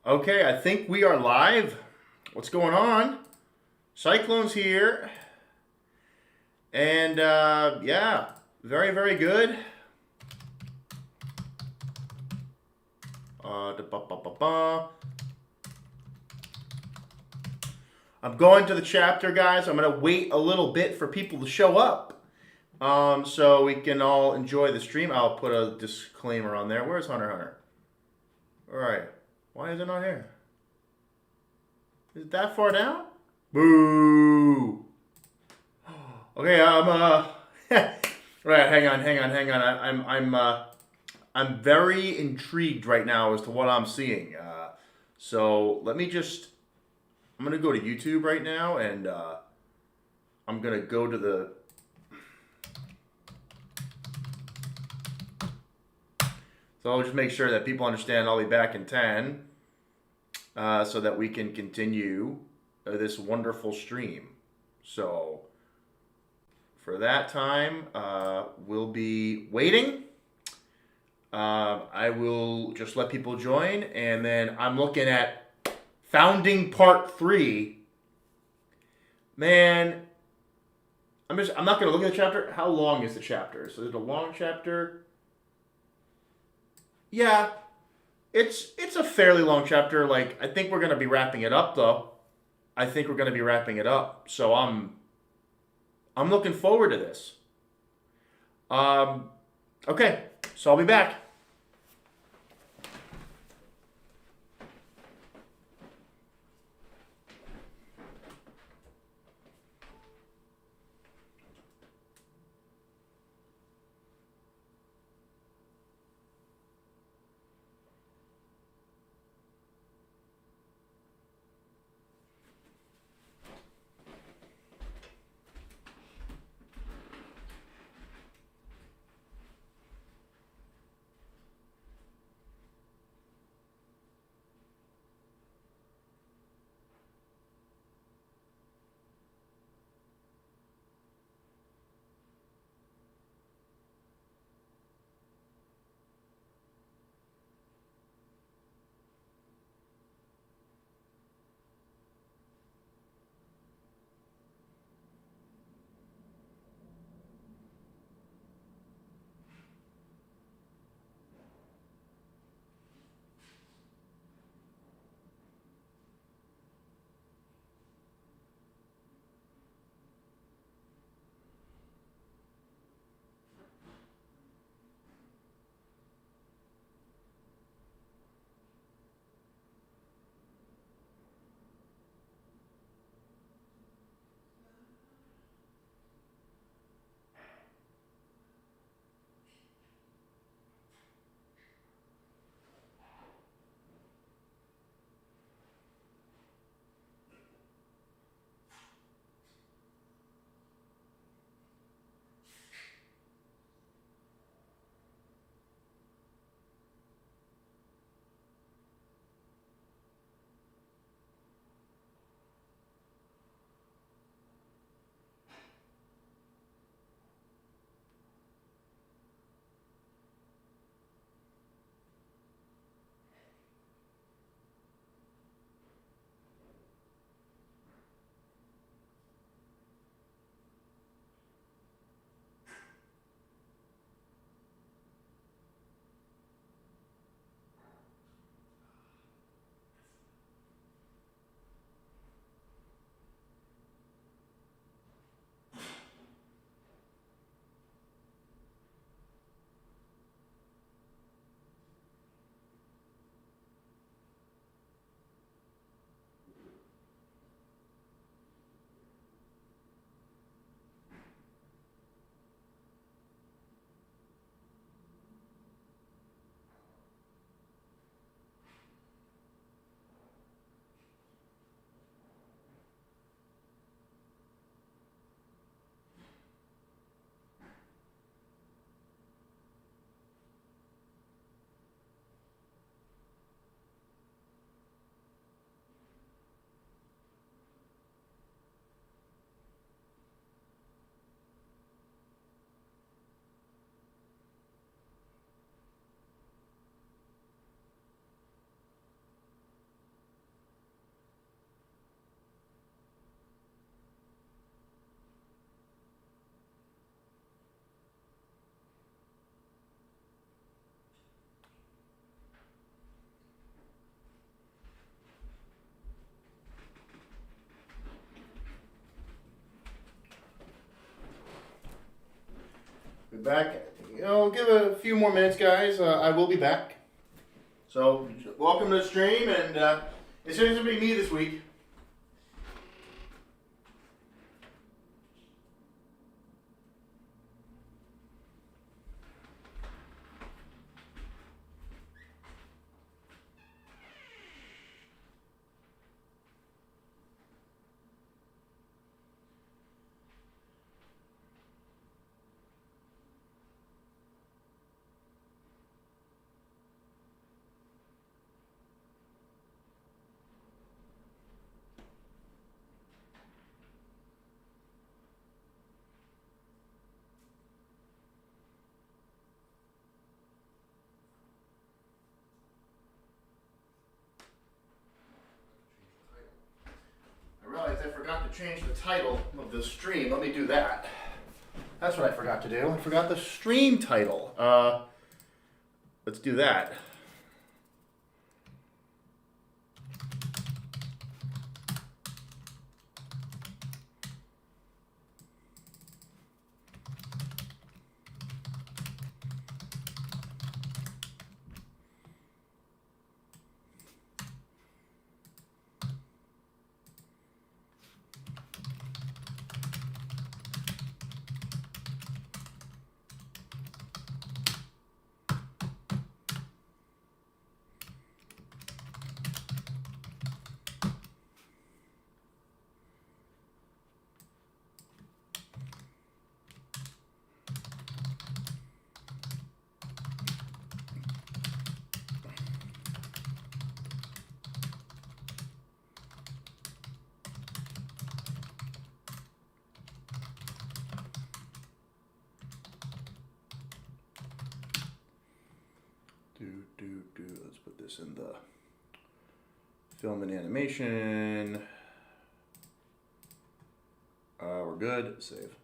Okay, I think we are live. What's going on? Cyclone's here. And yeah, very, very good. Da-ba-ba-ba-ba. I'm going to the chapter, guys. I'm going to wait a little bit for people to show up so we can all enjoy the stream. I'll put a disclaimer on there. Where's Hunter Hunter? All right. Why is it not here? Is it that far down? Boo! Okay, right. Hang on. I'm very intrigued right now as to what I'm seeing. So let me just. I'm gonna go to YouTube right now, and I'm gonna go to the. So I'll just make sure that people understand. I'll be back in 10, so that we can continue this wonderful stream. So for that time, we'll be waiting. I will just let people join, and then I'm looking at Founding Part 3. Man, I'm not gonna look at the chapter. How long is the chapter? So is it a long chapter? Yeah, it's a fairly long chapter. Like, I think we're gonna be wrapping it up though. I think we're gonna be wrapping it up. So I'm looking forward to this. Okay, so I'll be back. back. Give it a few more minutes, guys. I will be back. So, welcome to the stream, and it's going to be me this week. I realized I forgot to change the title of the stream. Let me do that. That's what I forgot to do. I forgot the stream title. Let's do that. Let's put this in the film and animation. We're good. Save.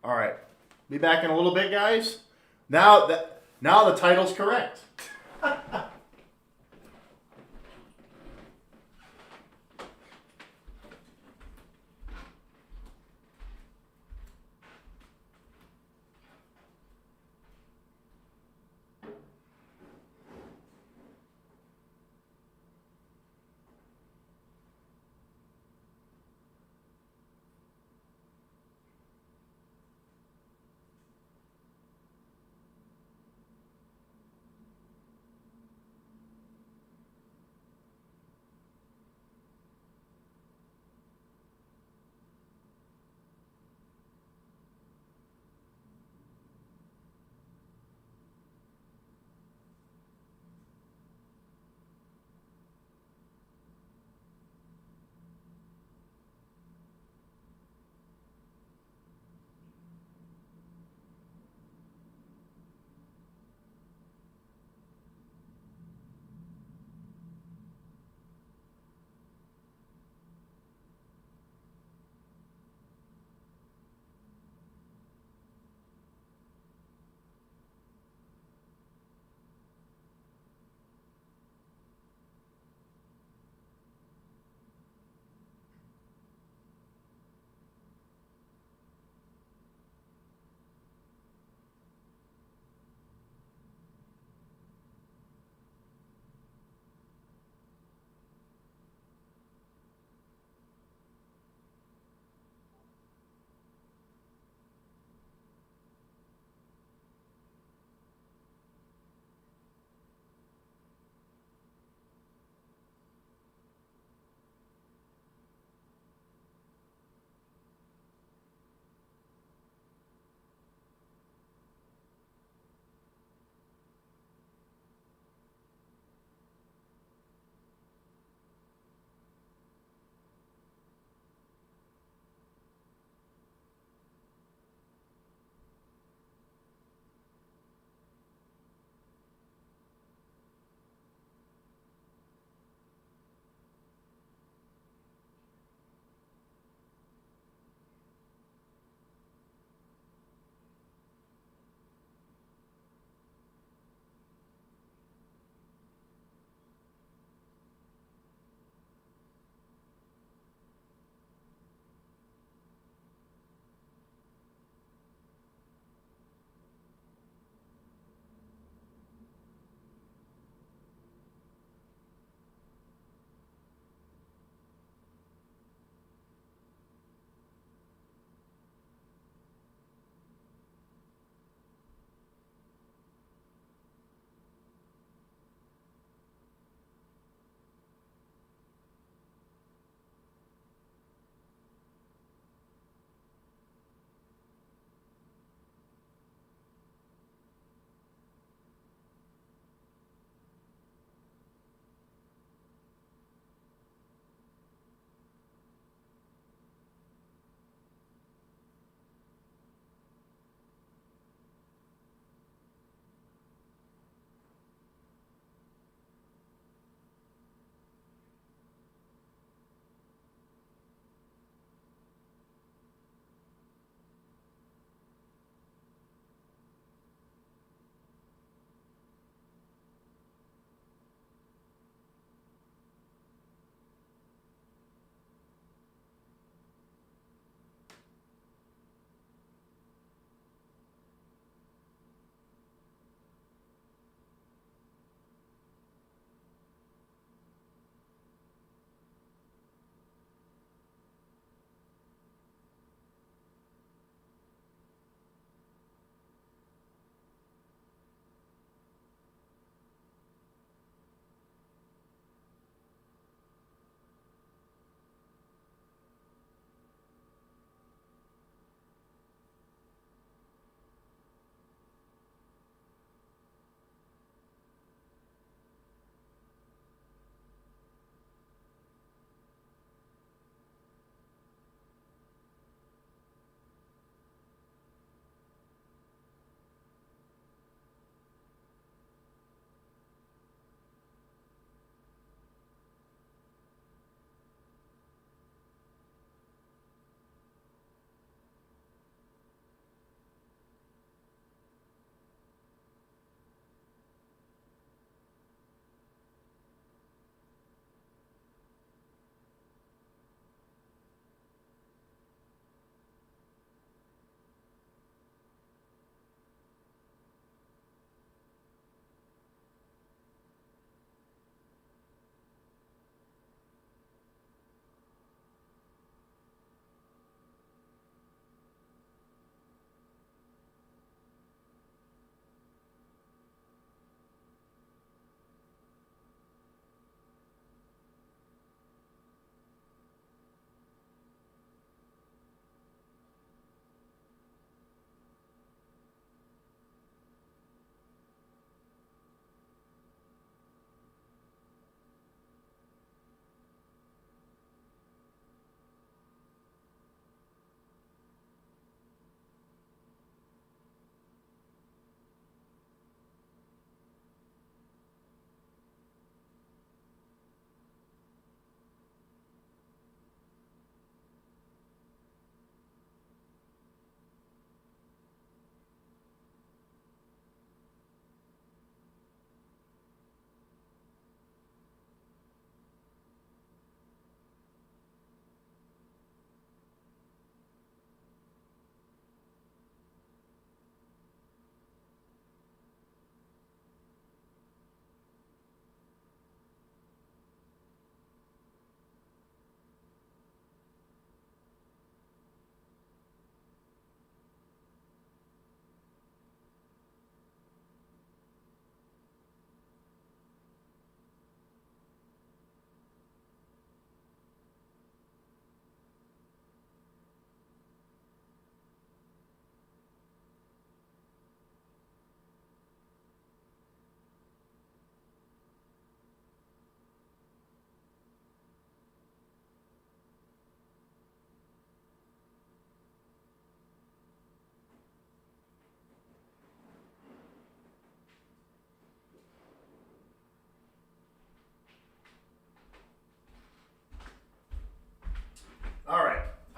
All right. Be back in a little bit, guys. Now the title's correct.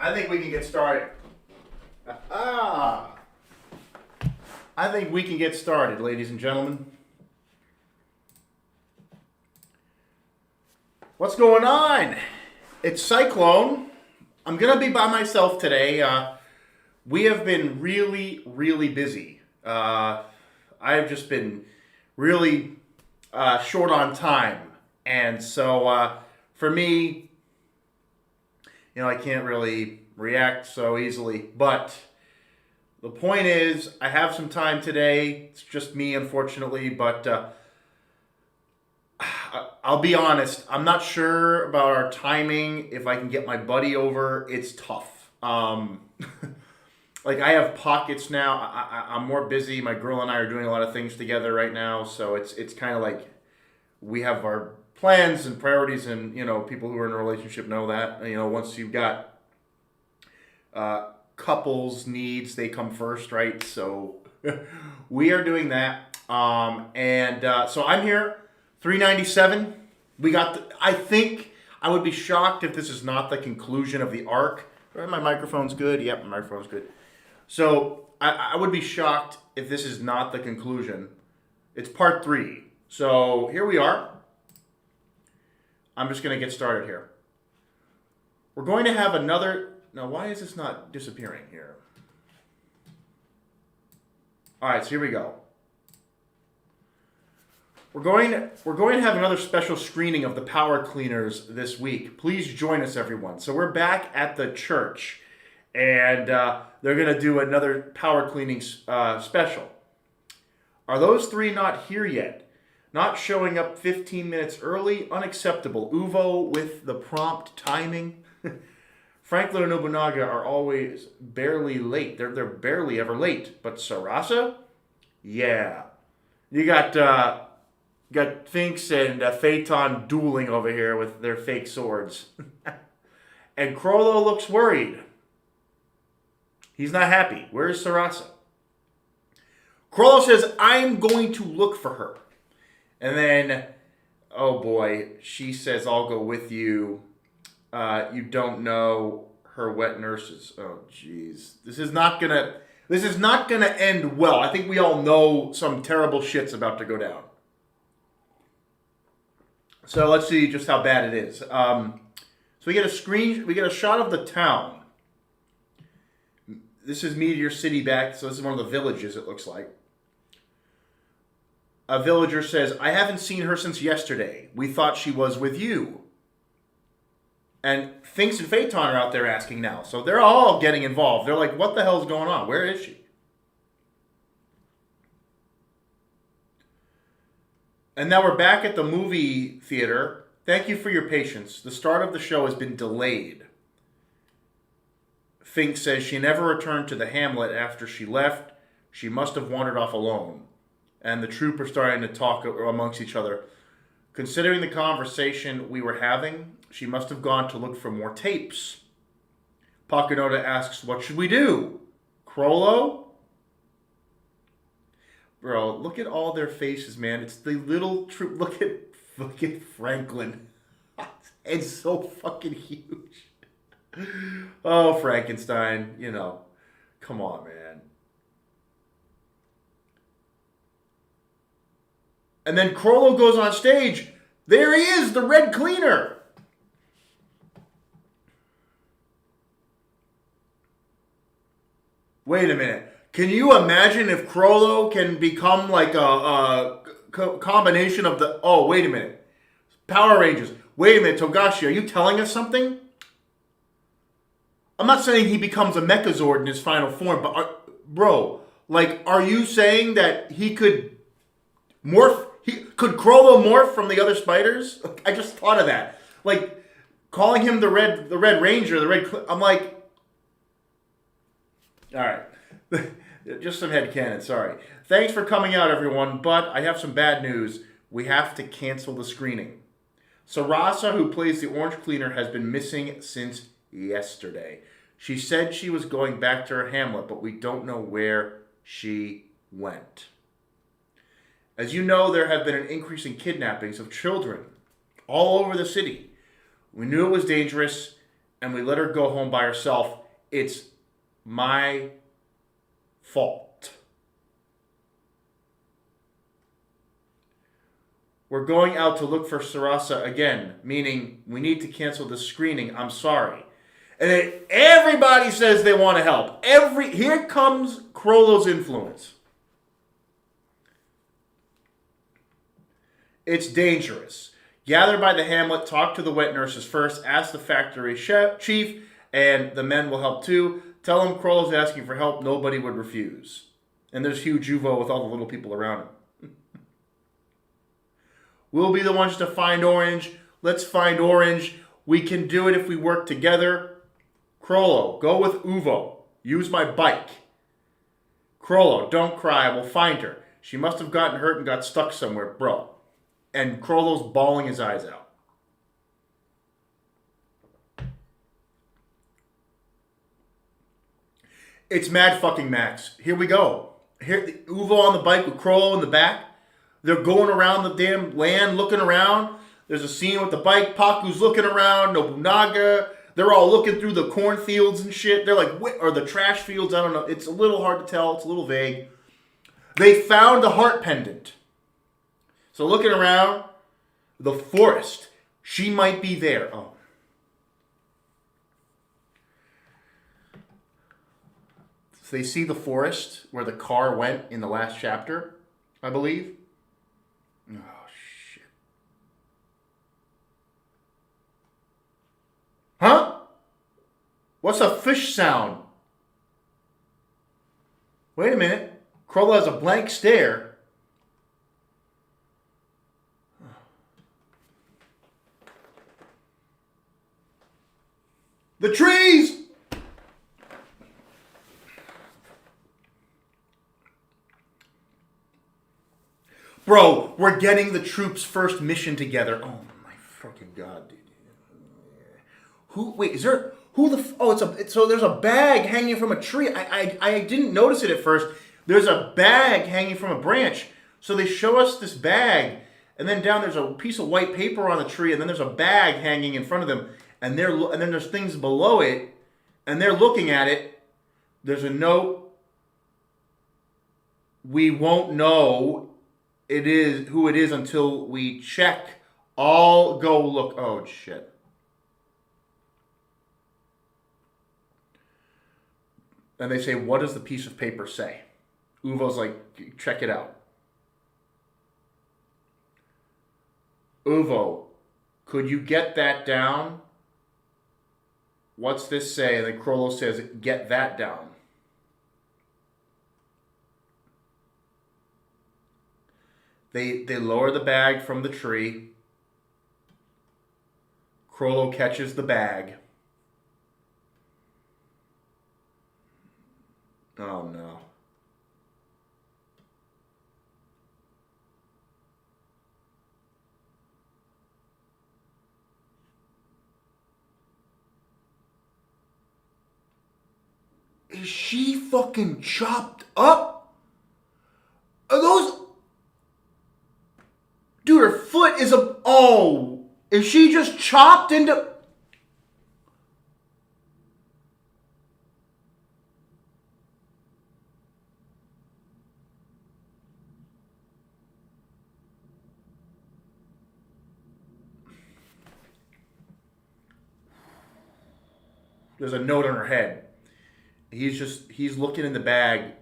I think we can get started. Ah. I think we can get started, ladies and gentlemen. What's going on? It's Cyclone. I'm going to be by myself today. We have been really, really busy. I have just been really short on time. And so for me, I can't really react so easily. But the point is, I have some time today. It's just me, unfortunately. But I'll be honest. I'm not sure about our timing. If I can get my buddy over, it's tough. Like I have pockets now. I'm more busy. My girl and I are doing a lot of things together right now. So it's kind of like we have our plans and priorities, and people who are in a relationship know that. Once you've got couples needs, they come first, right? So we are doing that, so I'm here. 397. We got. I think I would be shocked if this is not the conclusion of the arc. Right, my microphone's good. Yep, my microphone's good. So I would be shocked if this is not the conclusion. It's part 3. So here we are. I'm just going to get started here. We're going to have another... Now, why is this not disappearing here? All right, so here we go. We're going to have another special screening of The Power Cleaners this week. Please join us, everyone. So we're back at the church, and they're going to do another power cleaning special. Are those 3 not here yet? Not showing up 15 minutes early, unacceptable. Uvo with the prompt timing. Franklin and Nobunaga are always barely late. They're barely ever late. But Sarasa? Yeah. You got Finks and Phaeton dueling over here with their fake swords. And Crollo looks worried. He's not happy. Where's Sarasa? Crollo says, I'm going to look for her. And then, oh boy, she says, I'll go with you. You don't know her wet nurses. Oh, jeez. This is not gonna end well. I think we all know some terrible shit's about to go down. So let's see just how bad it is. So we get a shot of the town. This is Meteor City back, so this is one of the villages, it looks like. A villager says, I haven't seen her since yesterday. We thought she was with you. And Finks and Phaeton are out there asking now. So they're all getting involved. They're like, what the hell's going on? Where is she? And now we're back at the movie theater. Thank you for your patience. The start of the show has been delayed. Finks says she never returned to the hamlet after she left. She must have wandered off alone. And the troupe are starting to talk amongst each other. Considering the conversation we were having, she must have gone to look for more tapes. Pakunoda asks, what should we do? Crollo? Bro, look at all their faces, man. It's the little troupe. Look at Franklin. It's so fucking huge. Oh, Frankenstein, come on, man. And then Crollo goes on stage. There he is, the red cleaner. Wait a minute. Can you imagine if Crollo can become like a combination of the... Oh, wait a minute. Power Rangers. Wait a minute, Togashi, are you telling us something? I'm not saying he becomes a Megazord in his final form, but... are you saying that he could morph... Could Crollo morph from the other spiders? I just thought of that. Like, calling him the Red Ranger, I'm like... Alright. Just some headcanon, sorry. Thanks for coming out, everyone, but I have some bad news. We have to cancel the screening. Sarasa, who plays the Orange Cleaner, has been missing since yesterday. She said she was going back to her hamlet, but we don't know where she went. As you know, there have been an increase in kidnappings of children all over the city. We knew it was dangerous, and we let her go home by herself. it's my fault. We're going out to look for Sarasa again, meaning we need to cancel the screening. I'm sorry. And then everybody says they want to help. Here comes Crollo's influence. It's dangerous. Gather by the hamlet, talk to the wet nurses first, ask the factory chief, and the men will help too. Tell him Crollo's asking for help, nobody would refuse. And there's Hugh Juvo with all the little people around him. We'll be the ones to find Orange. Let's find Orange. We can do it if we work together. Crollo, go with Uvo. Use my bike. Crollo, don't cry. We'll find her. She must have gotten hurt and got stuck somewhere, bro. And Crollo's bawling his eyes out. It's Mad fucking Max. Here we go. Here, Uvo on the bike with Crollo in the back. They're going around the damn land, looking around. There's a scene with the bike. Paku's looking around. Nobunaga. They're all looking through the cornfields and shit. They're like, or the trash fields. I don't know. It's a little hard to tell. It's a little vague. They found a heart pendant. So looking around, the forest. She might be there. Oh. So they see the forest where the car went in the last chapter, I believe. Oh, shit. Huh? What's a fish sound? Wait a minute. Crollo has a blank stare. The trees! Bro, we're getting the troops' first mission together. Oh my fucking god, dude. Is there, so there's a bag hanging from a tree. I didn't notice it at first. There's a bag hanging from a branch. So they show us this bag, and then down there's a piece of white paper on the tree, and then there's a bag hanging in front of them, and then there's things below it, and they're looking at it. There's a note. We won't know who it is until we check. I'll go look. Oh, shit. And they say, what does the piece of paper say? Uvo's like, check it out. Uvo, could you get that down? What's this say? And then Crollo says, get that down. They lower the bag from the tree. Crollo catches the bag. Oh no. Is she fucking chopped up? Are those... Dude, her foot is a... Oh, is she just chopped into... There's a note on her head. He's looking in the bag,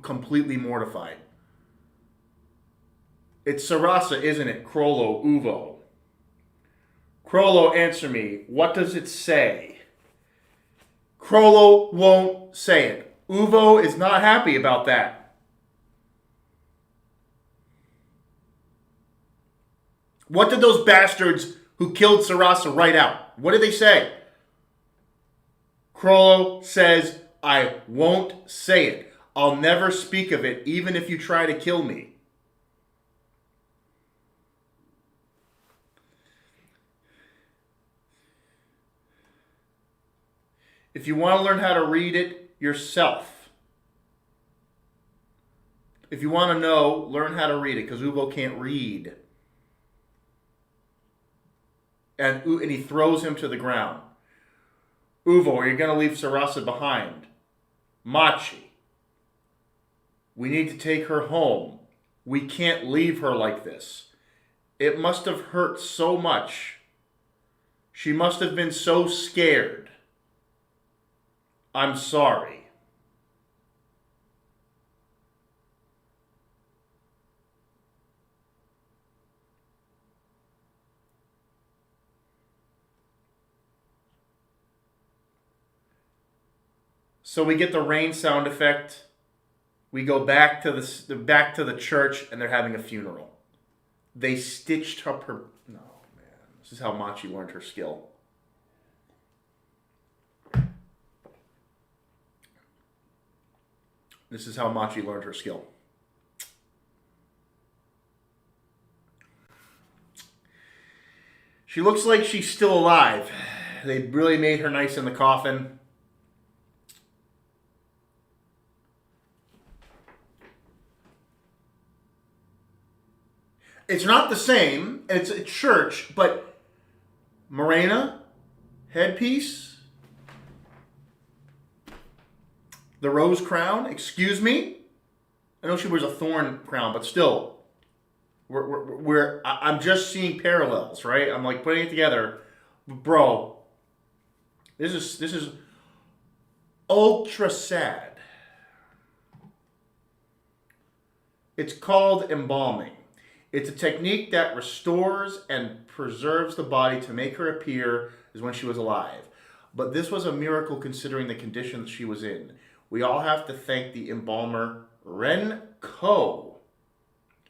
completely mortified. It's Sarasa, isn't it? Crollo, Uvo. Crollo, answer me. What does it say? Crollo won't say it. Uvo is not happy about that. What did those bastards who killed Sarasa write out? What did they say? Crollo says, I won't say it. I'll never speak of it, even if you try to kill me. If you want to learn how to read it yourself. If you want to know, learn how to read it, because Uvo can't read. And he throws him to the ground. Uvo, are you going to leave Sarasa behind? Machi, we need to take her home. We can't leave her like this. It must have hurt so much. She must have been so scared. I'm sorry. So we get the rain sound effect. We go back to the church, and they're having a funeral. They stitched up her. No, man. This is how Machi learned her skill. This is how Machi learned her skill. She looks like she's still alive. They really made her nice in the coffin. It's not the same. It's a church, but Morena, headpiece, the rose crown. Excuse me. I know she wears a thorn crown, but still, I'm just seeing parallels, right? I'm like putting it together, bro. This is ultra sad. It's called embalming. It's a technique that restores and preserves the body to make her appear as when she was alive. But this was a miracle considering the conditions she was in. We all have to thank the embalmer, Renko.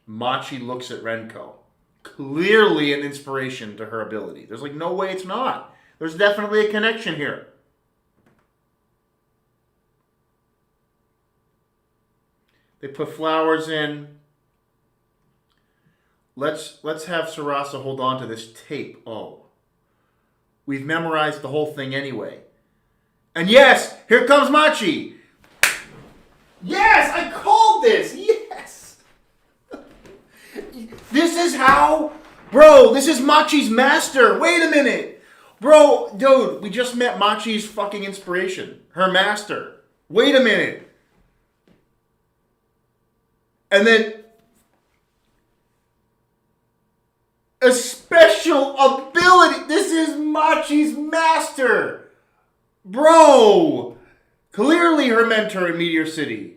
Machi looks at Renko. Clearly an inspiration to her ability. There's like no way it's not. There's definitely a connection here. They put flowers in. Let's have Sarasa hold on to this tape. Oh. We've memorized the whole thing anyway. And yes, here comes Machi. Yes, I called this. Yes. This is how... Bro, this is Machi's master. Wait a minute. Bro, dude, we just met Machi's fucking inspiration. Her master. Wait a minute. And then... a special ability. This is Machi's master. Bro. Clearly her mentor in Meteor City.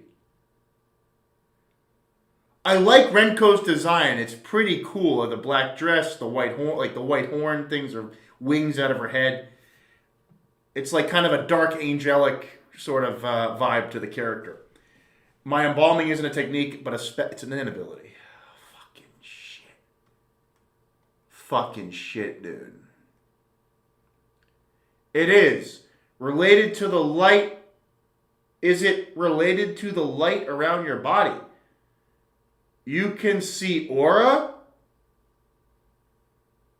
I like Renko's design. It's pretty cool. The black dress, the white horn, like the white horn things are wings out of her head. It's like kind of a dark angelic sort of vibe to the character. My embalming isn't a technique, but it's an inability. Fucking shit, dude. It is. Related to the light. Is it related to the light around your body? You can see aura.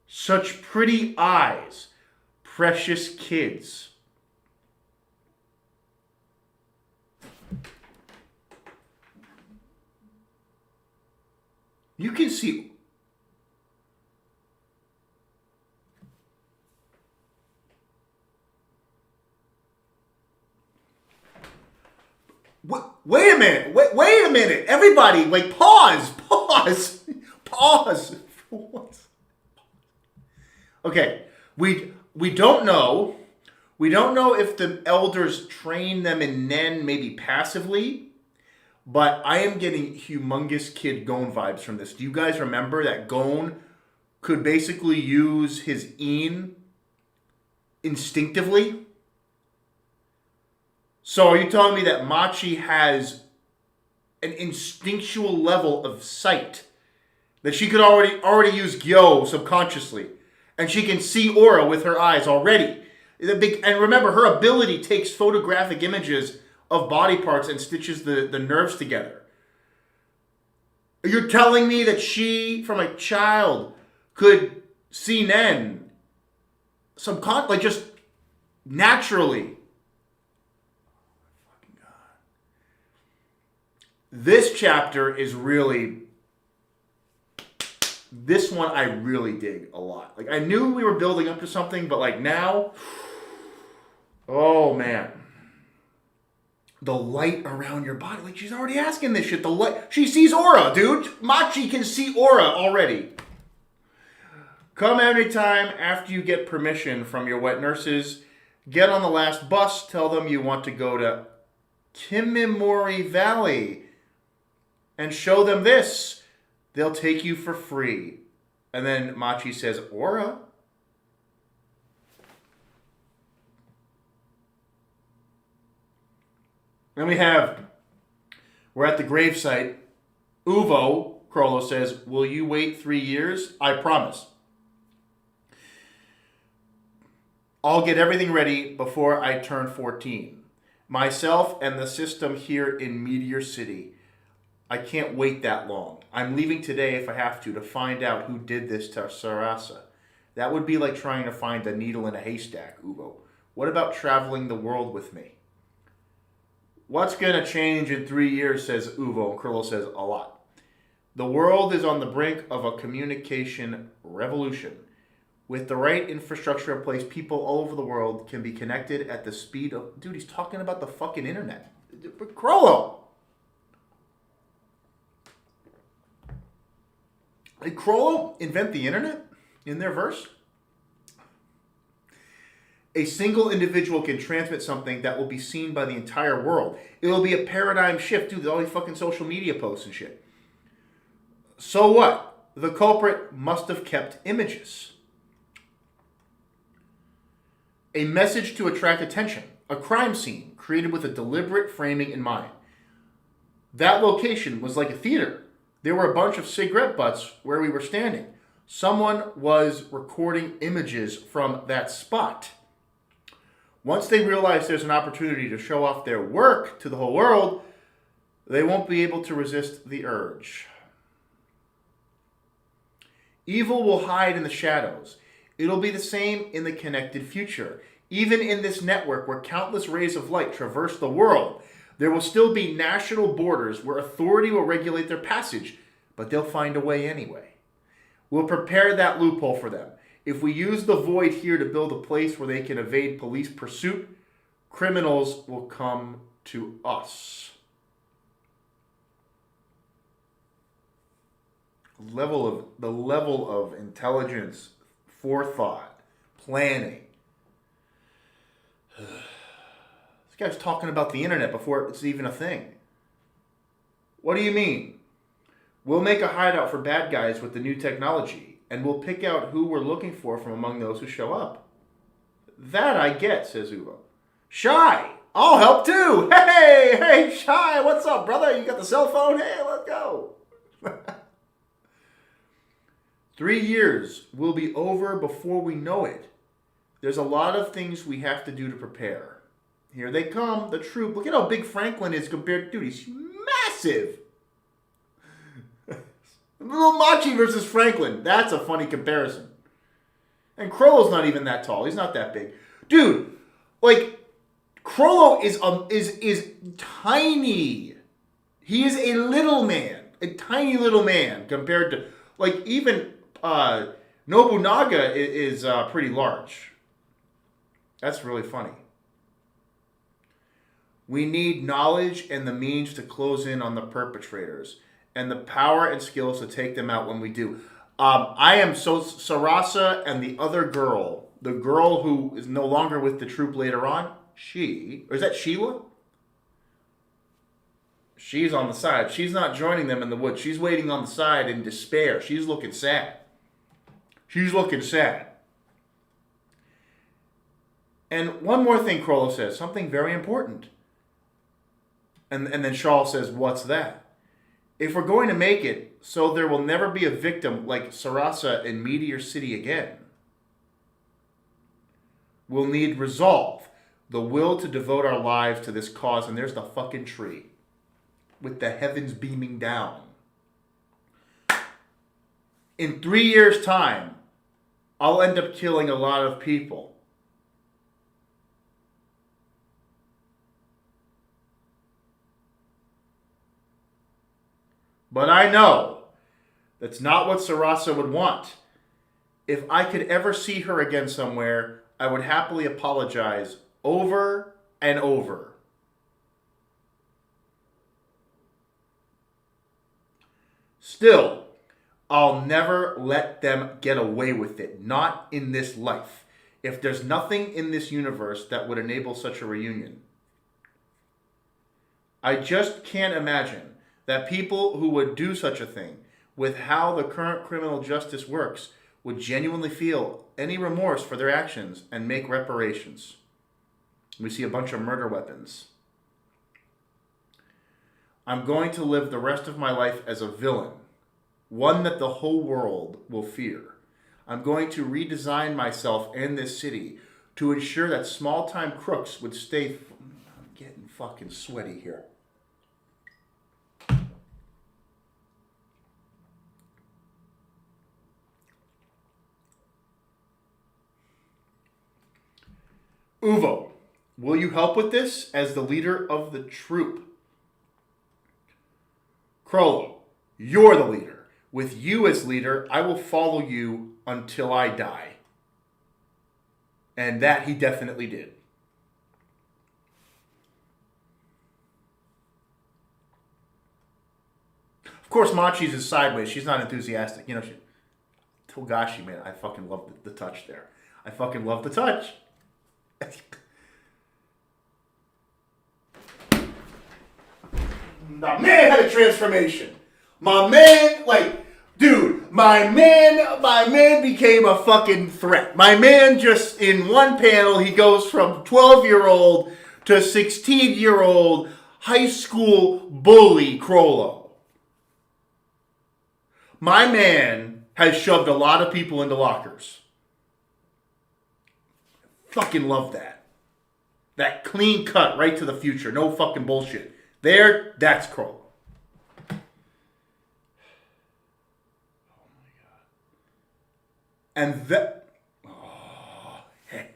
Such pretty eyes. Precious kids. You can see... Wait a minute. Wait a minute. Everybody, like, pause. Pause. What? Okay. We don't know. We don't know if the elders train them in Nen maybe passively, but I am getting humongous Kid Gon vibes from this. Do you guys remember that Gon could basically use his Een instinctively? So are you telling me that Machi has an instinctual level of sight? That she could already use Gyo subconsciously. And she can see aura with her eyes already. And remember, her ability takes photographic images of body parts and stitches the nerves together. You're telling me that she, from a child, could see Nen like just naturally. This chapter is really... This one I really dig a lot. Like, I knew we were building up to something, but like now... Oh, man. The light around your body. Like, she's already asking this shit. The light. She sees aura, dude. Machi can see aura already. Come anytime after you get permission from your wet nurses. Get on the last bus. Tell them you want to go to Kimimori Valley. And show them this. They'll take you for free. And then Machi says, aura? Then we're at the gravesite. Uvo, Crollo says, will you wait 3 years? I promise. I'll get everything ready before I turn 14. Myself and the system here in Meteor City. I can't wait that long. I'm leaving today if I have to find out who did this to Sarasa. That would be like trying to find a needle in a haystack, Uvo. What about traveling the world with me? What's going to change in 3 years, says Uvo, and Krillo says a lot. The world is on the brink of a communication revolution. With the right infrastructure in place, people all over the world can be connected at the speed of... Dude, he's talking about the fucking internet. Krillo! Did Krillo invent the internet in their verse? A single individual can transmit something that will be seen by the entire world. It will be a paradigm shift. Dude, all these fucking social media posts and shit. So what? The culprit must have kept images. A message to attract attention. A crime scene created with a deliberate framing in mind. That location was like a theater. There were a bunch of cigarette butts where we were standing. Someone was recording images from that spot. Once they realize there's an opportunity to show off their work to the whole world, they won't be able to resist the urge. Evil will hide in the shadows. It'll be the same in the connected future. Even in this network where countless rays of light traverse the world, there will still be national borders where authority will regulate their passage, but they'll find a way anyway. We'll prepare that loophole for them. If we use the void here to build a place where they can evade police pursuit, criminals will come to us. The level of intelligence, forethought, planning. This guy's talking about the internet before it's even a thing. What do you mean? We'll make a hideout for bad guys with the new technology, and we'll pick out who we're looking for from among those who show up. That I get, says Uvo. Shy, I'll help too. Hey, Shy, what's up, brother? You got the cell phone? Hey, let's go. 3 years will be over before we know it. There's a lot of things we have to do to prepare. Here they come, the Troupe. Look at how big Franklin is compared to... Dude, he's massive. Little Machi versus Franklin. That's a funny comparison. And Crollo's not even that tall. He's not that big. Dude, like, Crollo is tiny. He is a little man. A tiny little man compared to... Like, even Nobunaga is pretty large. That's really funny. We need knowledge and the means to close in on the perpetrators, and the power and skills to take them out when we do. I am so Sarasa and the other girl, the girl who is no longer with the Troupe later on, or is that Sheila? She's on the side. She's not joining them in the woods. She's waiting on the side in despair. She's looking sad. And one more thing Crollo says, something very important. And then Shaw says, what's that? If we're going to make it so there will never be a victim like Sarasa in Meteor City again, we'll need resolve, the will to devote our lives to this cause. And there's the fucking tree with the heavens beaming down. In 3 years' time, I'll end up killing a lot of people. But I know that's not what Sarasa would want. If I could ever see her again somewhere, I would happily apologize over and over. Still, I'll never let them get away with it. Not in this life. If there's nothing in this universe that would enable such a reunion, I just can't imagine that people who would do such a thing, with how the current criminal justice works, would genuinely feel any remorse for their actions and make reparations. We see a bunch of murder weapons. I'm going to live the rest of my life as a villain, one that the whole world will fear. I'm going to redesign myself and this city to ensure that small-time crooks would stay... I'm getting fucking sweaty here. Uvo, will you help with this as the leader of the troupe? Crollo, you're the leader. With you as leader, I will follow you until I die. And that he definitely did. Of course, Machi's is sideways. She's not enthusiastic. You know, Togashi, man, I fucking love the touch there. I fucking love the touch. My man had a transformation. My man, dude, my man became a fucking threat. My man just, in one panel, he goes from 12-year-old to 16-year-old high school bully Crollo. My man has shoved a lot of people into lockers. Fucking love that. That clean cut right to the future. No fucking bullshit. There, that's Crollo. Oh my God. And that... Oh, hey.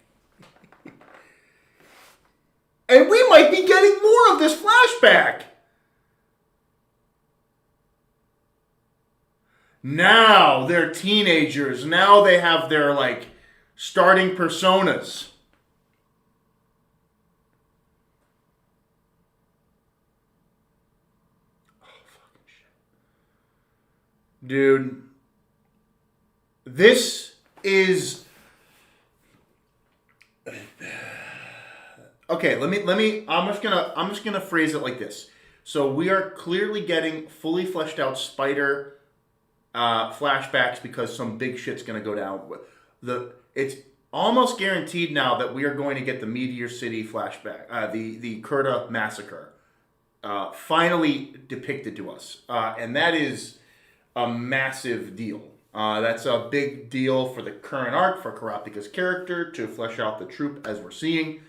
And we might be getting more of this flashback. Now they're teenagers. Now they have their, starting personas. Oh, fucking shit. Dude. This is... Okay, let me I'm just gonna phrase it like this. So we are clearly getting fully fleshed out Spider flashbacks because some big shit's gonna go down. It's almost guaranteed now that we are going to get the Meteor City flashback, the Kurta massacre, finally depicted to us, and that is a massive deal. That's a big deal for the current arc, for Karapika's character, to flesh out the troupe as we're seeing.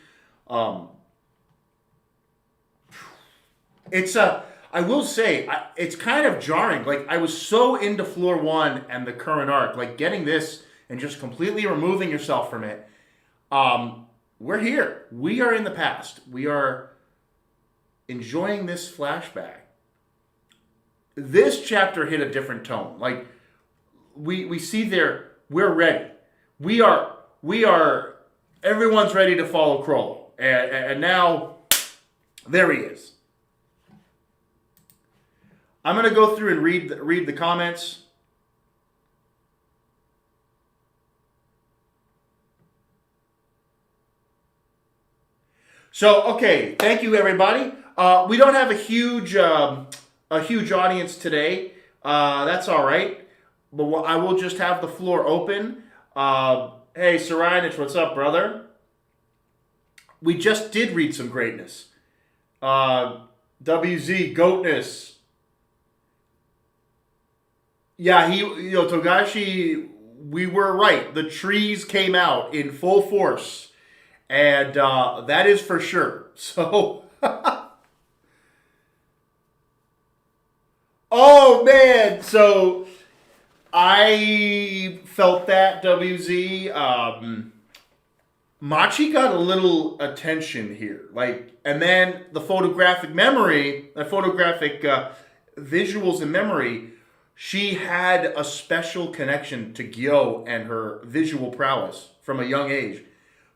I will say, it's kind of jarring. I was so into Floor 1 and the current arc, getting this and just completely removing yourself from it. We're here. We are in the past. We are enjoying this flashback. This chapter hit a different tone. We see there, we're ready. We are, everyone's ready to follow Crollo. And now, there he is. I'm going to go through and read the comments. So, okay, thank you, everybody. We don't have a huge audience today. That's all right. But I will just have the floor open. Hey, Sarinich, what's up, brother? We just did read some greatness. WZ, Goatness. Yeah, Togashi, we were right. The trees came out in full force. And that is for sure. So, oh man, so I felt that, WZ. Machi got a little attention here. And then the photographic memory, the photographic visuals and memory, she had a special connection to Gyo and her visual prowess from a young age.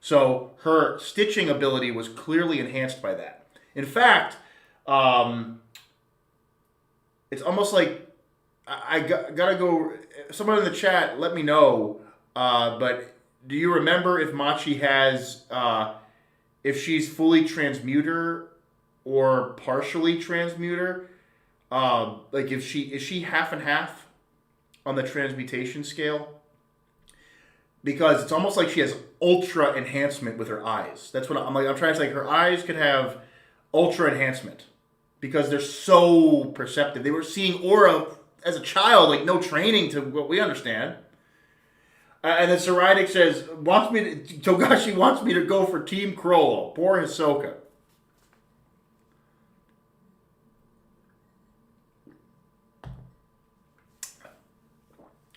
So her stitching ability was clearly enhanced by that. In fact, it's almost like gotta go. Someone in the chat, let me know. But do you remember if Machi has, if she's fully transmuter or partially transmuter? Like if is she half and half on the transmutation scale? Because it's almost like she has ultra enhancement with her eyes. That's what I'm like. I'm trying to say her eyes could have ultra enhancement because they're so perceptive. They were seeing aura as a child, like no training to what we understand. And then Saraidic says, Togashi wants me to go for Team Crollo. Poor Hisoka.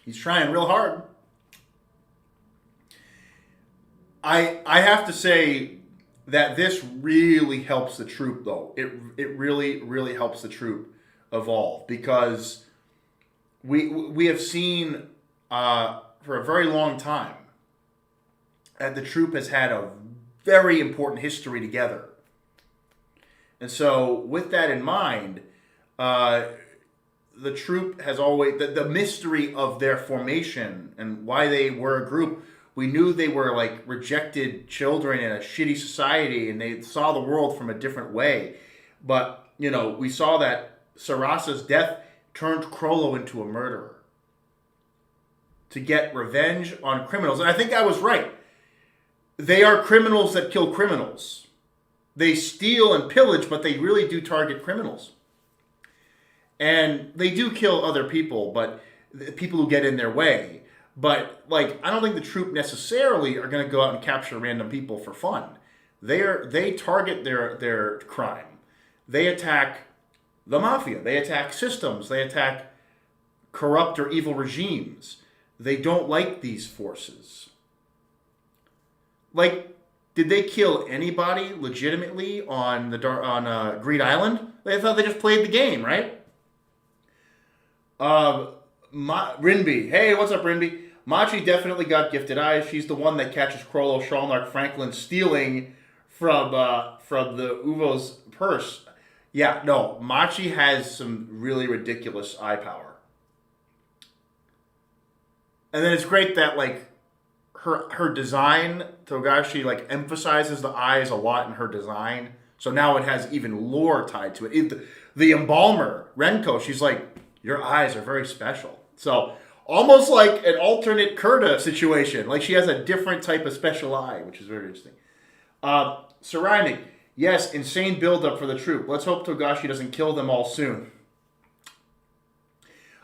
He's trying real hard. I have to say that this really helps the troupe, though. It really, really helps the troupe evolve because we have seen for a very long time that the troupe has had a very important history together. And so with that in mind, the troupe has always, the mystery of their formation and why they were a group, we knew they were like rejected children in a shitty society and they saw the world from a different way. But, you know, we saw that Sarasa's death turned Crollo into a murderer to get revenge on criminals. And I think I was right. They are criminals that kill criminals. They steal and pillage, but they really do target criminals. And they do kill other people, but people who get in their way. But, like, I don't think the troupe necessarily are going to go out and capture random people for fun. They target their crime. They attack the mafia. They attack systems. They attack corrupt or evil regimes. They don't like these forces. Like, did they kill anybody legitimately on Greed Island? They thought they just played the game, right? Rinby. Hey, what's up, Rinby? Machi definitely got gifted eyes. She's the one that catches Crollo, Shalnark, Franklin stealing from the Uvo's purse. Yeah, no, Machi has some really ridiculous eye power. And then it's great that, like, her design, Togashi, like, emphasizes the eyes a lot in her design. So now it has even lore tied to it. The embalmer, Renko, she's like, your eyes are very special. So almost like an alternate Kurta situation. Like she has a different type of special eye, which is very interesting. Sarainik, yes, insane buildup for the troupe. Let's hope Togashi doesn't kill them all soon.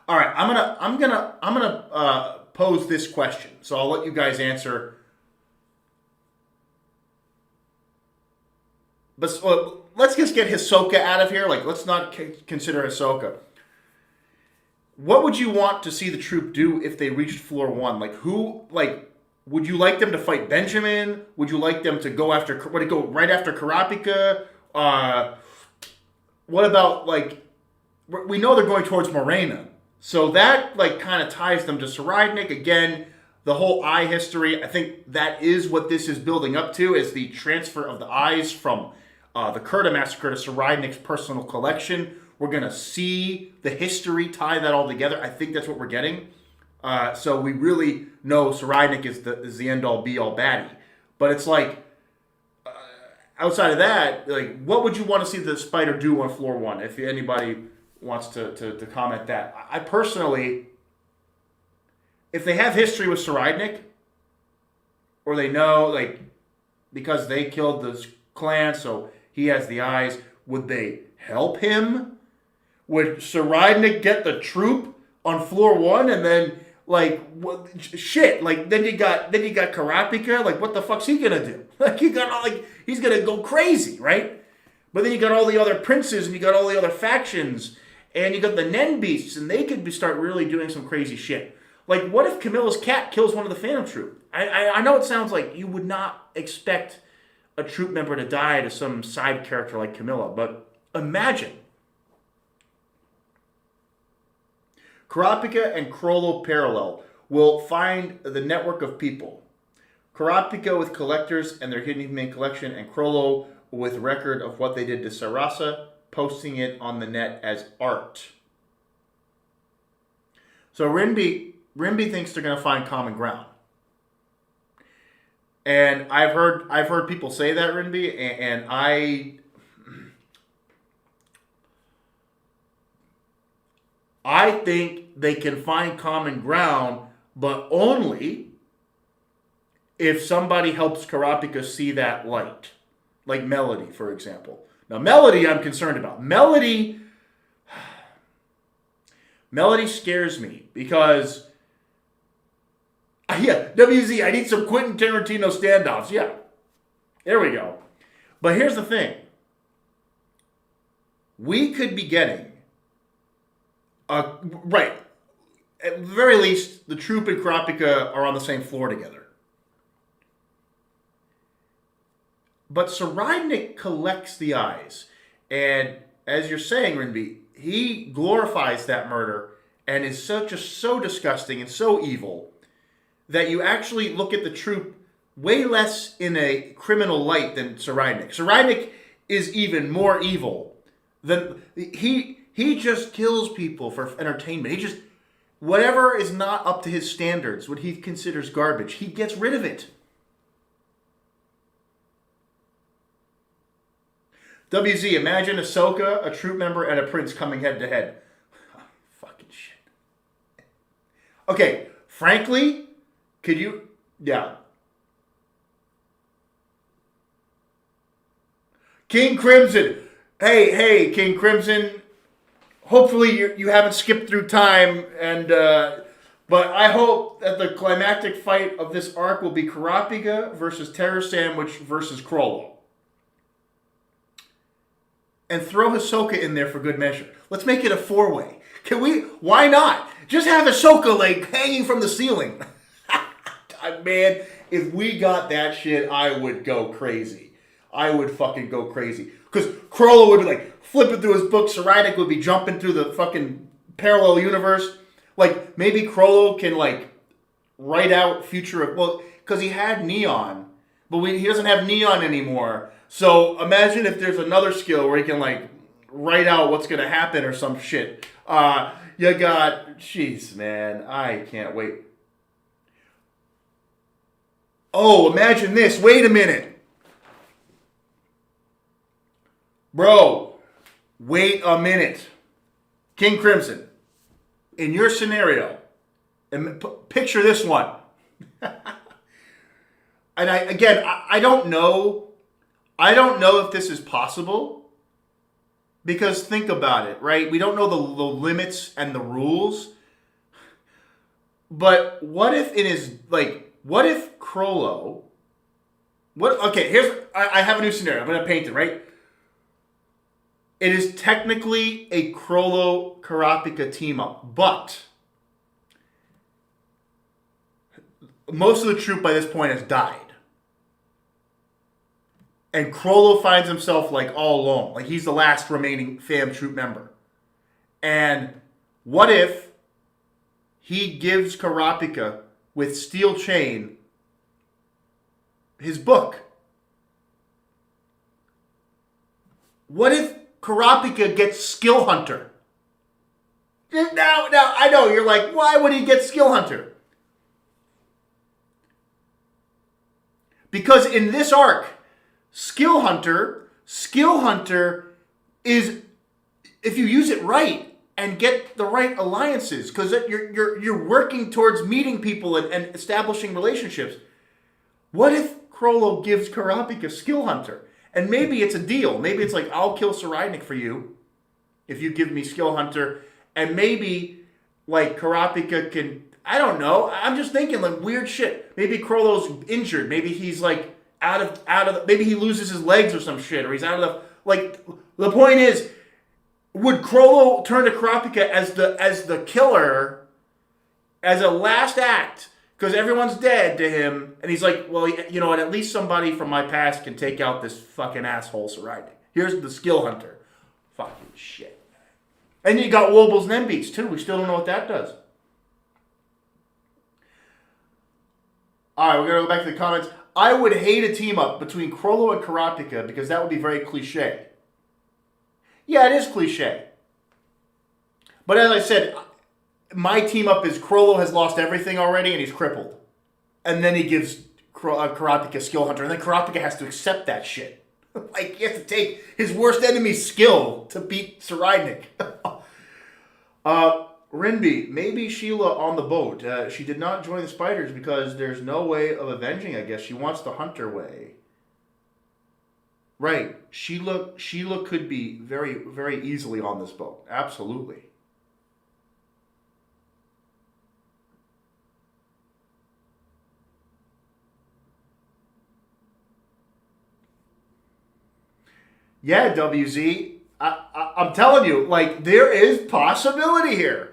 All right, I'm gonna pose this question. So I'll let you guys answer. But let's just get Hisoka out of here. Like, let's not consider Hisoka. What would you want to see the troupe do if they reached floor 1? Like, who, like, would you like them to fight Benjamin? Would you like them to go right after Karapika? What about, like, we know they're going towards Morena. So that, like, kind of ties them to Sarainik. Again, the whole eye history, I think that is what this is building up to, is the transfer of the eyes from the Kurta massacre to Sarainik's personal collection. We're going to see the history tie that all together. I think that's what we're getting. So we really know Sarainik is the end-all, be-all baddie. But it's like, outside of that, like, what would you want to see the spider do on floor 1? If anybody wants to comment that. I personally, if they have history with Sarainik, or they know, like, because they killed the clan, so he has the eyes, would they help him? Would Sarainik get the troupe on floor 1 and then, like, what, shit, like, then you got Karapika, like, what the fuck's he gonna do? Like, he's gonna go crazy, right? But then you got all the other princes and you got all the other factions and you got the Nen beasts and they could start really doing some crazy shit. Like, what if Camilla's cat kills one of the Phantom Troop? I know it sounds like you would not expect a troop member to die to some side character like Camilla, but imagine. Karapika and Crollo parallel will find the network of people Karapika with collectors and their hidden main collection, and Crollo with record of what they did to Sarasa, posting it on the net as art. So Rinby thinks they're going to find common ground. And I've heard people say that, Rinby, and I think they can find common ground, but only if somebody helps Karapika see that light. Like Melody, for example. Now, Melody I'm concerned about. Melody scares me because, yeah, WZ, I need some Quentin Tarantino standoffs. Yeah, there we go. But here's the thing. We could be getting, right, at the very least, the Troupe and Karapika are on the same floor together. But Sarajnik collects the eyes. And as you're saying, Rinby, he glorifies that murder and is so disgusting and so evil that you actually look at the Troupe way less in a criminal light than Sarajnik. Sarajnik is even more evil than he just kills people for entertainment. He just, whatever is not up to his standards, what he considers garbage, he gets rid of it. WZ, imagine Ahsoka, a Troupe member, and a Prince coming head to head. Fucking shit. Okay, frankly, could you... Yeah. King Crimson. Hey, King Crimson. Hopefully you haven't skipped through time, and but I hope that the climactic fight of this arc will be Karapika versus Terror Sandwich versus Crollo. And throw Ahsoka in there for good measure. Let's make it a 4-way. Can we? Why not? Just have Ahsoka like hanging from the ceiling. Man, if we got that shit, I would go crazy. I would fucking go crazy. Because Crollo would be like flipping through his book. Sarajnik would be jumping through the fucking parallel universe. Like, maybe Crollo can like write out future... Well, because he had Neon. But he doesn't have Neon anymore. So imagine if there's another skill where he can like write out what's going to happen or some shit. You got... Jeez, man. I can't wait. Oh, imagine this. Wait a minute. Bro, wait a minute. King Crimson, in your scenario, and picture this one. And I don't know. I don't know if this is possible. Because think about it, right? We don't know the limits and the rules. But what if it is like, what if Crollo... I have a new scenario. I'm going to paint it, right? It is technically a Crollo Karapika team up, but most of the Troupe by this point has died. And Crollo finds himself like all alone. Like he's the last remaining fam Troupe member. And what if he gives Karapika with Steel Chain his book? What if Karapika gets Skill Hunter? Now, I know, you're like, why would he get Skill Hunter? Because in this arc, Skill Hunter is, if you use it right and get the right alliances, because you're working towards meeting people and establishing relationships. What if Crollo gives Karapika Skill Hunter? And maybe it's a deal. Maybe it's like, I'll kill Sarajnik for you if you give me Skill Hunter. And maybe, like, Karapika can... I don't know. I'm just thinking, like, weird shit. Maybe Crollo's injured. Maybe he's, like, out of... Maybe he loses his legs or some shit. Or he's out of the... Like, the point is, would Crollo turn to Karapika as the killer, as a last act... Because everyone's dead to him, and he's like, well, you know what, at least somebody from my past can take out this fucking asshole Sarajnik. Here's the Skill Hunter. Fucking shit. And you got Wobbles and Embeats, too. We still don't know what that does. All right, we're going to go back to the comments. I would hate a team up between Krollo and Karateka because that would be very cliche. Yeah, it is cliche. But as I said, my team up is Krollo has lost everything already and he's crippled. And then he gives Karateka Skill Hunter. And then Karateka has to accept that shit. Like, he has to take his worst enemy's skill to beat Saraidnik. Rinby, maybe Sheila on the boat. She did not join the Spiders because there's no way of avenging, I guess. She wants the Hunter way. Right. Sheila could be very, very easily on this boat. Absolutely. Yeah, WZ. I'm telling you, like, there is possibility here.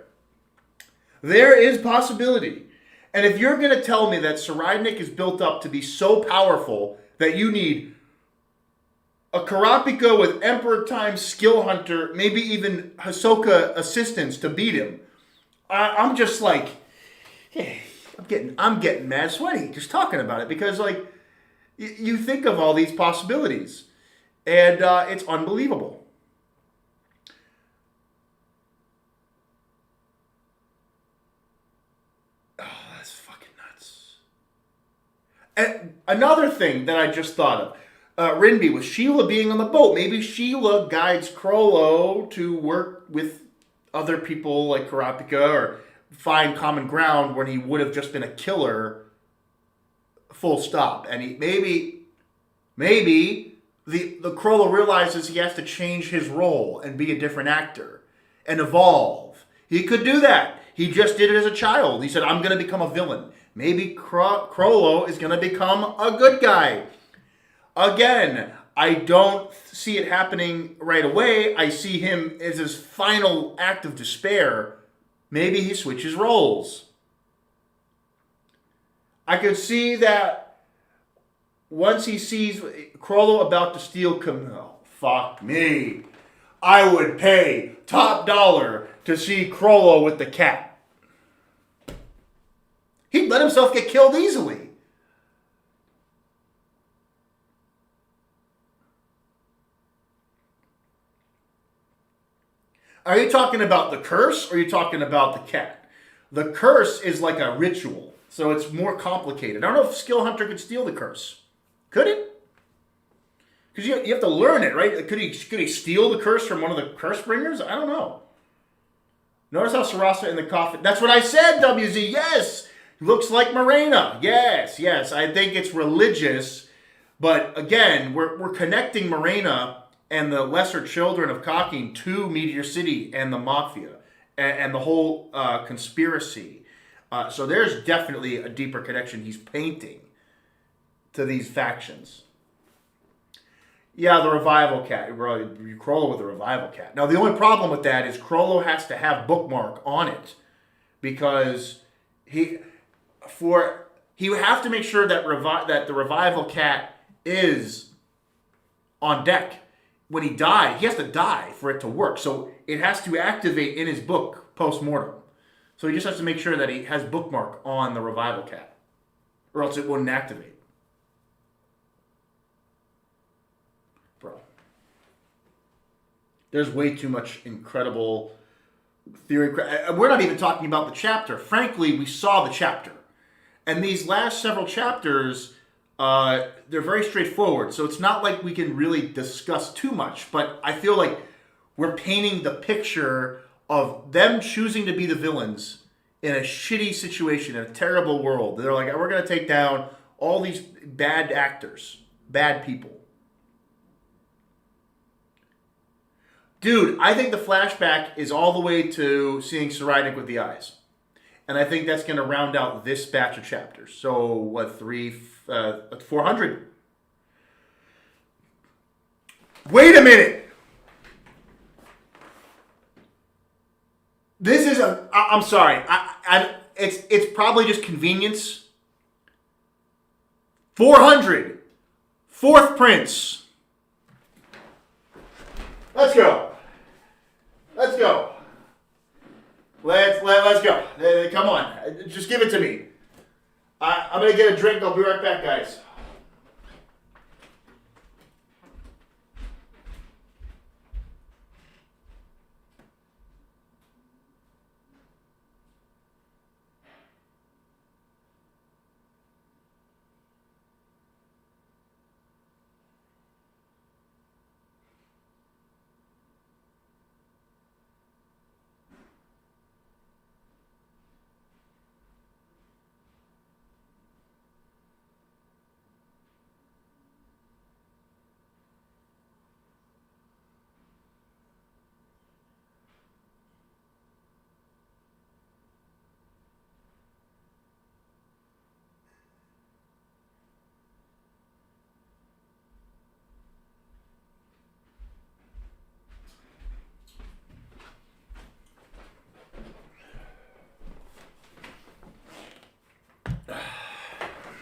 There is possibility. And if you're going to tell me that Saraidnik is built up to be so powerful that you need a Karapika with Emperor times Skill Hunter, maybe even Hisoka assistance to beat him, I'm just like, hey, I'm getting mad sweaty just talking about it because, like, you think of all these possibilities, and it's unbelievable. And another thing that I just thought of, Rinby, with Sheila being on the boat, maybe Sheila guides Krollo to work with other people like Karapika or find common ground when he would have just been a killer, full stop. And maybe the Krollo realizes he has to change his role and be a different actor and evolve. He could do that. He just did it as a child. He said, I'm going to become a villain. Maybe Krollo is going to become a good guy. Again, I don't see it happening right away. I see him as his final act of despair. Maybe he switches roles. I could see that once he sees Krollo about to steal oh, fuck me. I would pay top dollar to see Krollo with the cat. He'd let himself get killed easily. Are you talking about the curse or are you talking about the cat? The curse is like a ritual, so it's more complicated. I don't know if Skill Hunter could steal the curse. Could it? Because you have to learn it, right? Could he steal the curse from one of the curse bringers? I don't know. Notice how Sarasa in the coffin. That's what I said, WZ. Yes. Looks like Morena. Yes. I think it's religious. But again, we're connecting Morena and the lesser children of Kakin to Meteor City and the Mafia and the whole conspiracy. So there's definitely a deeper connection he's painting to these factions. Yeah, the Revival Cat. You Krollo with the Revival Cat. Now, the only problem with that is Krollo has to have bookmark on it because he would have to make sure that the Revival Cat is on deck. When he died, he has to die for it to work. So it has to activate in his book post-mortem. So he just has to make sure that he has bookmark on the Revival Cat. Or else it wouldn't activate. Bro. There's way too much incredible theory. We're not even talking about the chapter. Frankly, we saw the chapter. And these last several chapters, they're very straightforward. So it's not like we can really discuss too much. But I feel like we're painting the picture of them choosing to be the villains in a shitty situation, in a terrible world. They're like, we're going to take down all these bad actors, bad people. Dude, I think the flashback is all the way to seeing Saraidnik with the eyes. And I think that's going to round out this batch of chapters. So, what, 400? Wait a minute! This is I'm sorry. It's probably just convenience. 400! Fourth Prince. Let's go. Let's go. Let's go. Come on. Just give it to me. I'm going to get a drink. I'll be right back, guys.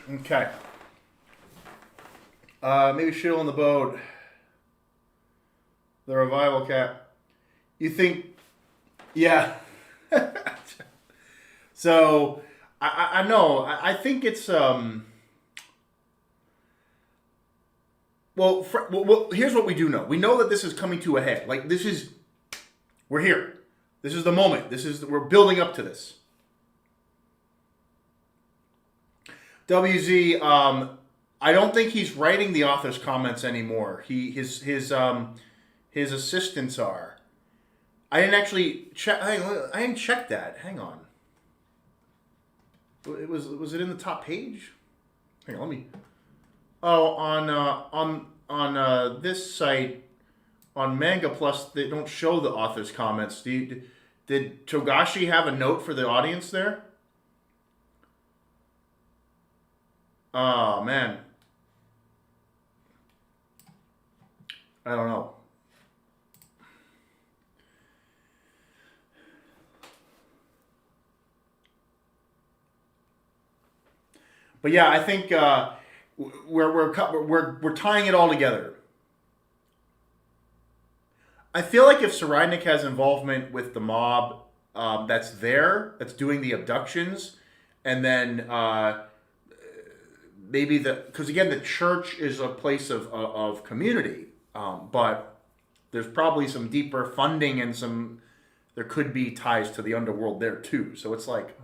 Okay. Maybe Shill on the boat. The revival cap. You think? Yeah. So I know. I think it's well, here's what we do know. We know that this is coming to a head. Like we're here. This is the moment. We're building up to this. WZ, I don't think he's writing the author's comments anymore. His assistants are. I didn't actually check. I didn't check that. Hang on. Was it in the top page? Hang on, let me. Oh, on this site, on Manga Plus, they don't show the author's comments. Did Togashi have a note for the audience there? Oh, man. I don't know. But yeah, I think we're tying it all together. I feel like if Saraynik has involvement with the mob that's doing the abductions, and then maybe because again, the church is a place of community, but there's probably some deeper funding and there could be ties to the underworld there too. So it's like.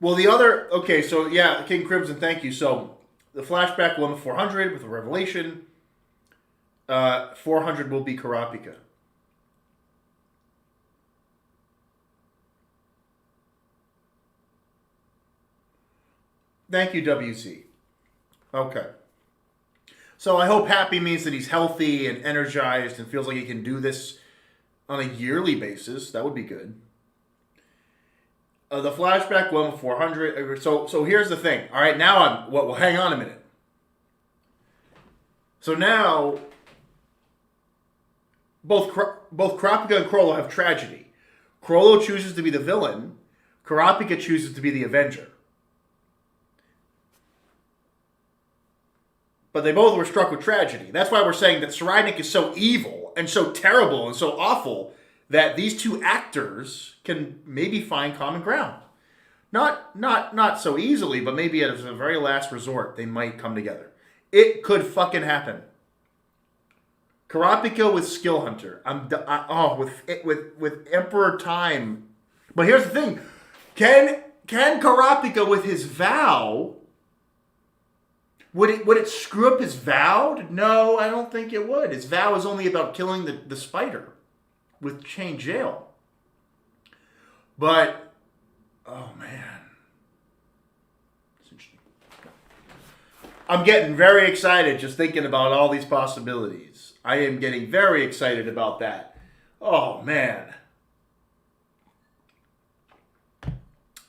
Well, so yeah, King Crimson, thank you. So the flashback will end with 400 with a revelation. 400 will be Karapika. Thank you, WC. Okay. So I hope happy means that he's healthy and energized and feels like he can do this on a yearly basis. That would be good. The flashback went with 400. So here's the thing. All right, now well, hang on a minute. So now, both Karapika and Krollo have tragedy. Krollo chooses to be the villain. Karapika chooses to be the avenger. But they both were struck with tragedy. That's why we're saying that Saraynik is so evil and so terrible and so awful that these two actors can maybe find common ground. Not so easily, but maybe at a very last resort, they might come together. It could fucking happen. Karapika with Skill Hunter. With Emperor Time. But here's the thing. Can Karapika with his vow, would it screw up his vow? No, I don't think it would. His vow is only about killing the spider with chain jail. But, oh man. It's interesting. I'm getting very excited just thinking about all these possibilities. I am getting very excited about that. Oh man.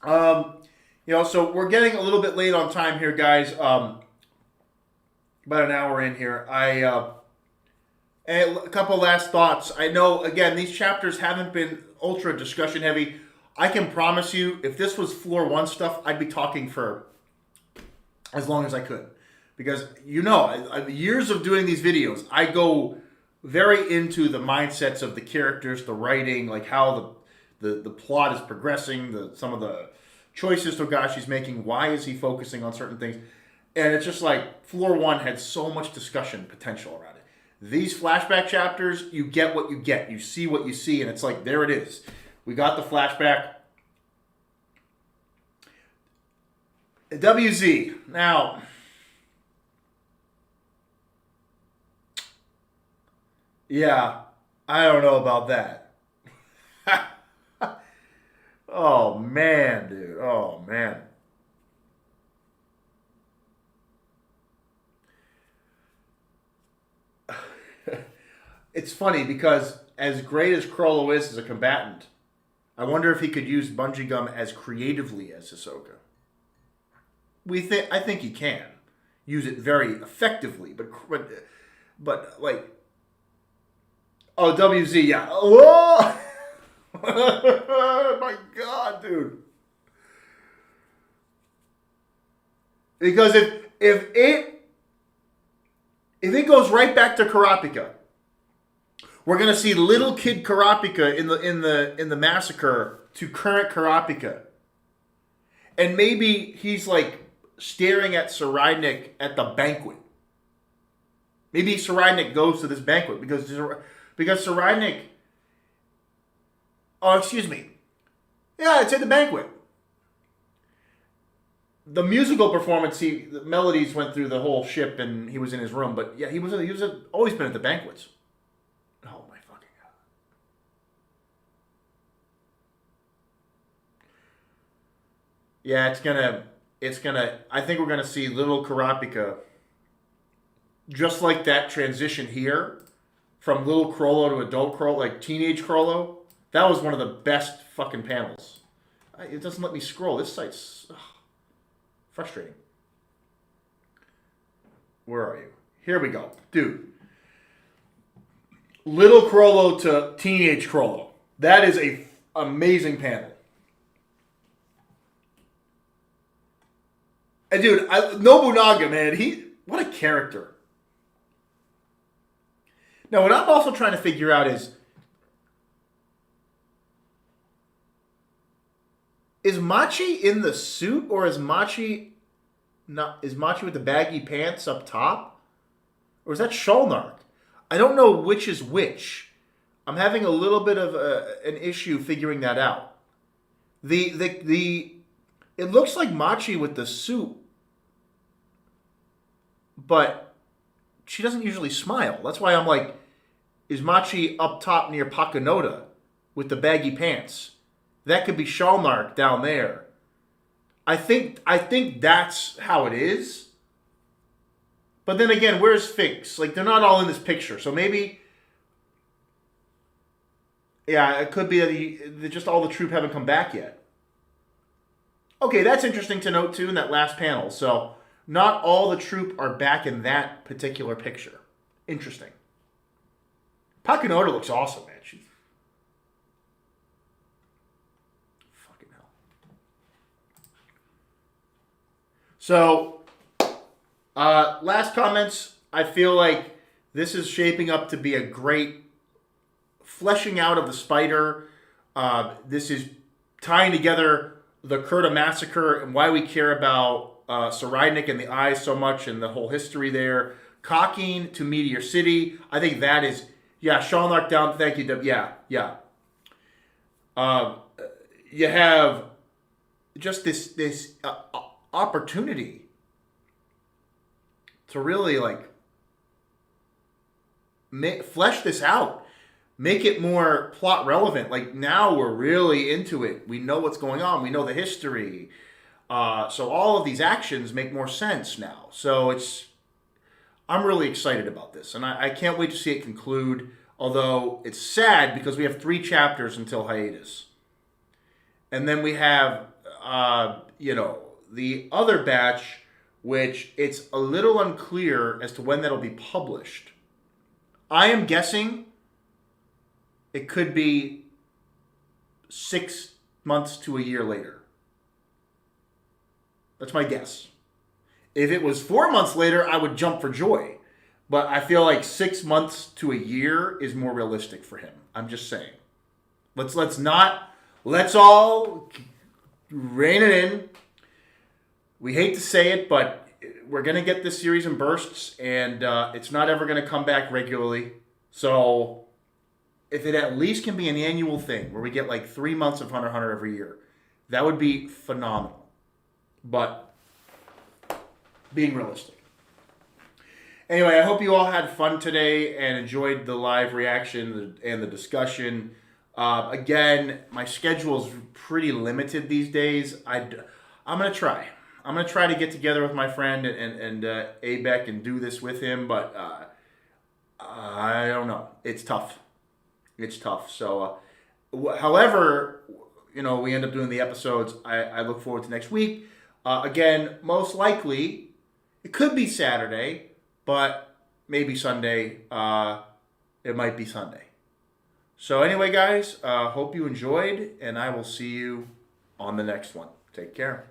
So we're getting a little bit late on time here, guys. About an hour in here. And a couple last thoughts. I know, again, these chapters haven't been ultra discussion heavy. I can promise you, if this was floor one stuff, I'd be talking for as long as I could. Because, years of doing these videos, I go very into the mindsets of the characters, the writing, like how the plot is progressing, some of the choices Togashi's making, why is he focusing on certain things. And it's just like, Floor 1 had so much discussion potential around it. These flashback chapters, you get what you get. You see what you see, and it's like, there it is. We got the flashback. WZ. Now, yeah, I don't know about that. Oh, man, dude. Oh, man. It's funny because as great as Crollo is as a combatant, I wonder if he could use Bungee Gum as creatively as Hisoka. I think he can use it very effectively, but like, oh, WZ, yeah. Whoa! My God, dude. Because if it goes right back to Kurapika, we're gonna see little kid Kurapika in the massacre to current Kurapika, and maybe he's like staring at Tserriednich at the banquet. Maybe Tserriednich goes to this banquet because Tserriednich. Oh, excuse me. Yeah, it's at the banquet. The musical performance, the melodies went through the whole ship, and he was in his room. But yeah, he was always been at the banquets. Oh my fucking God! Yeah, it's gonna. I think we're gonna see little Kurapika, just like that transition here, from little Crollo to adult Crollo, like teenage Crollo. That was one of the best fucking panels. It doesn't let me scroll. This site's frustrating. Where are you? Here we go. Dude. Little Crollo to teenage Crollo. That is a amazing panel. And dude, Nobunaga, man, what a character. Now, what I'm also trying to figure out is Machi in the suit, or is Machi with the baggy pants up top? Or is that Shalnark? I don't know which is which. I'm having a little bit of an issue figuring that out. It looks like Machi with the suit, but she doesn't usually smile. That's why I'm like, is Machi up top near Pakunoda with the baggy pants? That could be Shalnark down there. I think that's how it is. But then again, where's Finks? Like, they're not all in this picture. So maybe, yeah, it could be that just all the Troupe haven't come back yet. Okay, that's interesting to note too in that last panel. So not all the Troupe are back in that particular picture. Interesting. Pakunoda looks awesome, man. She's fucking hell. So, last comments. I feel like this is shaping up to be a great fleshing out of the spider. This is tying together the Kurta massacre and why we care about Tserriednich and the eyes so much and the whole history there. Cocking to Meteor City. I think that is, yeah, Shalnark down. Thank you, yeah. You have just this opportunity to really like flesh this out. Make it more plot relevant. Like, now we're really into it. We know what's going on. We know the history. So all of these actions make more sense now. So I'm really excited about this. And I can't wait to see it conclude. Although it's sad because we have 3 chapters until hiatus. And then we have, the other batch, which it's a little unclear as to when that'll be published. I am guessing it could be 6 months to a year later. That's my guess. If it was 4 months later, I would jump for joy. But I feel like 6 months to a year is more realistic for him. I'm just saying. Let's all rein it in. We hate to say it, but we're going to get this series in bursts, and it's not ever going to come back regularly. So if it at least can be an annual thing where we get like 3 months of Hunter x Hunter every year, that would be phenomenal. But being realistic. Anyway, I hope you all had fun today and enjoyed the live reaction and the discussion. Again, my schedule is pretty limited these days. I'm going to try. I'm going to try to get together with my friend and Abeck and do this with him, but I don't know. It's tough. It's tough. So, however, we end up doing the episodes, I look forward to next week. Again, most likely, it could be Saturday, but maybe Sunday. It might be Sunday. So anyway, guys, hope you enjoyed, and I will see you on the next one. Take care.